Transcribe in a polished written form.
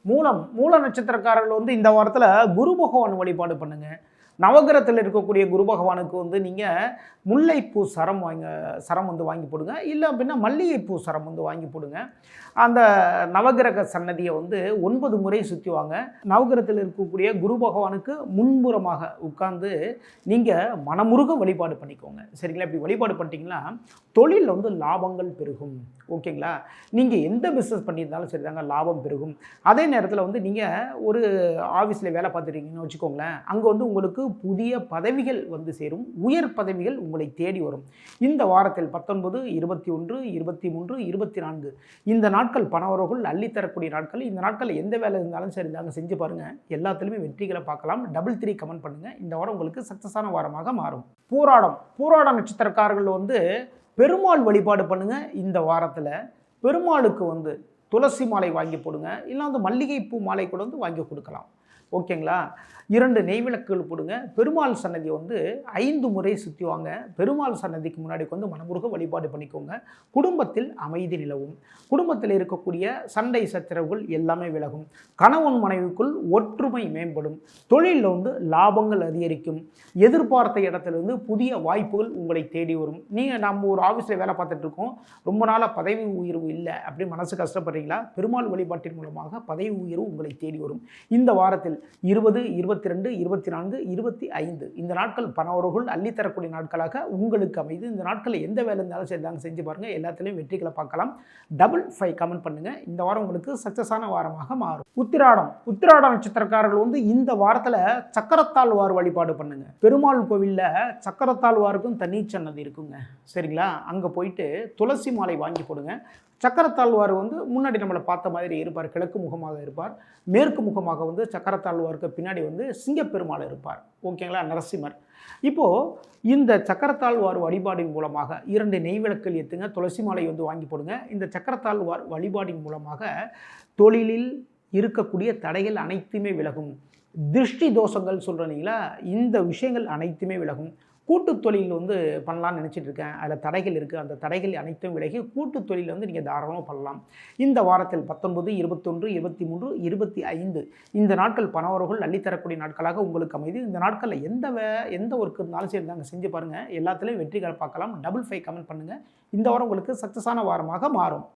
மூல நட்சத்திரக்காரர்கள் வந்து இந்த வாரத்தில் குரு பகவான் வழிபாடு பண்ணுங்க. நவகிரகத்தில் இருக்கக்கூடிய குரு பகவானுக்கு வந்து நீங்கள் முல்லைப்பூ சரம் வந்து வாங்கி போடுங்க. இல்லை அப்படின்னா மல்லிகைப்பூ சரம் வந்து வாங்கி போடுங்க. அந்த நவகிரக சன்னதியை வந்து 9 முறை சுற்றி வாங்க. நவகிரகத்தில் இருக்கக்கூடிய குரு பகவானுக்கு முன்புறமாக உட்கார்ந்து நீங்கள் மனமுருக வழிபாடு பண்ணிக்கோங்க. சரிங்களா? இப்படி வழிபாடு பண்ணிட்டீங்கன்னா தொழிலில் வந்து லாபங்கள் பெருகும். ஓகேங்களா? நீங்கள் எந்த பிஸ்னஸ் பண்ணியிருந்தாலும் சரி தாங்க, லாபம் பெருகும். அதே நேரத்தில் வந்து நீங்கள் ஒரு ஆஃபீஸில் வேலை பார்த்துட்டீங்கன்னு வச்சுக்கோங்களேன், அங்கே வந்து உங்களுக்கு புதிய பதவிகள் வந்து சேரும். உயர் பதவிகள் உங்களை தேடி வரும். இந்த வாரத்தில் 19, 21, 23, 24 இந்த நாட்கள் பணவரவுகள் அள்ளித்தரக்கூடிய நாட்கள். இந்த நாட்கள் எந்த வேலை இருந்தாலும் சரி தாங்க, செஞ்சு பாருங்கள். எல்லாத்துலேயுமே வெற்றிகளை பார்க்கலாம். 3 கமெண்ட் பண்ணுங்கள். இந்த வாரம் உங்களுக்கு சக்ஸஸான வாரமாக மாறும். பூராட நட்சத்திரக்காரர்கள் வந்து பெருமாள் வழிபாடு பண்ணுங்கள். இந்த வாரத்தில் பெருமாளுக்கு வந்து துளசி மாலை வாங்கி போடுங்க. இல்லை வந்து மல்லிகைப்பூ மாலை கூட வந்து வாங்கி கொடுக்கலாம். ஓகேங்களா? 2 நெய்விளக்குகள் போடுங்க. பெருமாள் சன்னதி வந்து 5 முறை சுற்றி வாங்க. பெருமாள் சன்னதிக்கு முன்னாடி வந்து மனமுருக வழிபாடு பண்ணிக்கோங்க. குடும்பத்தில் அமைதி நிலவும். குடும்பத்தில் இருக்கக்கூடிய சண்டை சச்சரவுகள் எல்லாமே விலகும். கணவன் மனைவிக்குள் ஒற்றுமை மேம்படும். தொழிலில் வந்து லாபங்கள் அதிகரிக்கும். எதிர்பார்த்த இடத்துலேருந்து புதிய வாய்ப்புகள் உங்களை தேடி வரும். நம்ம ஒரு ஆஃபீஸில் வேலை பார்த்துட்டு இருக்கோம், ரொம்ப நாளாக பதவி உயர்வு இல்லை அப்படின்னு மனசு கஷ்டப்படுறீங்களா? பெருமாள் வழிபாட்டின் மூலமாக பதவி உயர்வு உங்களை தேடி வரும். இந்த வாரத்தில் 20, 22, 24, 25 இந்த நாட்கள் பணவரவுகள் அள்ளித்தரக்கூடிய நாட்களாக உங்களுக்கு அமைது. இந்த நாட்களில் எந்த வேலை இருந்தாலும் சரி தாங்க, செஞ்சு பாருங்கள். எல்லாத்துலேயும் வெற்றிகளை பார்க்கலாம். 5 கமெண்ட் பண்ணுங்கள். இந்த வாரம் உங்களுக்கு சக்ஸஸான வாரமாக மாறும். உத்திராட நட்சத்திரக்காரர்கள் வந்து இந்த வாரத்தில் சக்கரத்தாழ்வார் வழிபாடு பண்ணுங்க. பெருமாள் கோவிலில் சக்கரத்தாழ்வாருக்கும் தனி சன்னதி இருக்குங்க. சரிங்களா? அங்கே போயிட்டு துளசி மாலை வாங்கி போடுங்க. சக்கரத்தாழ்வார் வந்து முன்னாடி நம்மளை பார்த்த மாதிரி இருப்பார். கிழக்கு முகமாக இருப்பார். மேற்கு முகமாக வந்து சக்கரத்தாழ்வாருக்கு பின்னாடி வந்து சிங்கப்பெருமாள் இருப்பார். ஓகேங்களா? நரசிம்மர். இப்போது இந்த சக்கரத்தாழ்வார் வழிபாடின் மூலமாக 2 நெய்விளக்குகள் ஏற்றுங்க. துளசி மாலை வந்து வாங்கி போடுங்க. இந்த சக்கரத்தாழ்வார் வழிபாடின் மூலமாக தொழிலில் இருக்கக்கூடிய தடைகள் அனைத்துமே விலகும். திருஷ்டி தோஷங்கள் சொல்கிறீங்களா, இந்த விஷயங்கள் அனைத்துமே விலகும். கூட்டு தொழில் வந்து பண்ணலான்னு நினச்சிட்டு இருக்கேன், அதில் தடைகள் இருக்குது, அந்த தடைகள் அனைத்தும் விலகி கூட்டு தொழில் வந்து நீங்கள் தாராளமாக பண்ணலாம். இந்த வாரத்தில் 19, 21, 23, 25 இந்த நாட்கள் பணவரவுகள் அள்ளித்தரக்கூடிய நாட்களாக உங்களுக்கு அமைது. இந்த நாட்களில் எந்த ஒர்க் இருந்தாலும் சரி தாங்க, செஞ்சு பாருங்கள். எல்லாத்துலேயும் வெற்றிகளை பார்க்கலாம். 5 கமெண்ட் பண்ணுங்கள். இந்த வாரம் உங்களுக்கு சக்ஸஸான வாரமாக மாறும்.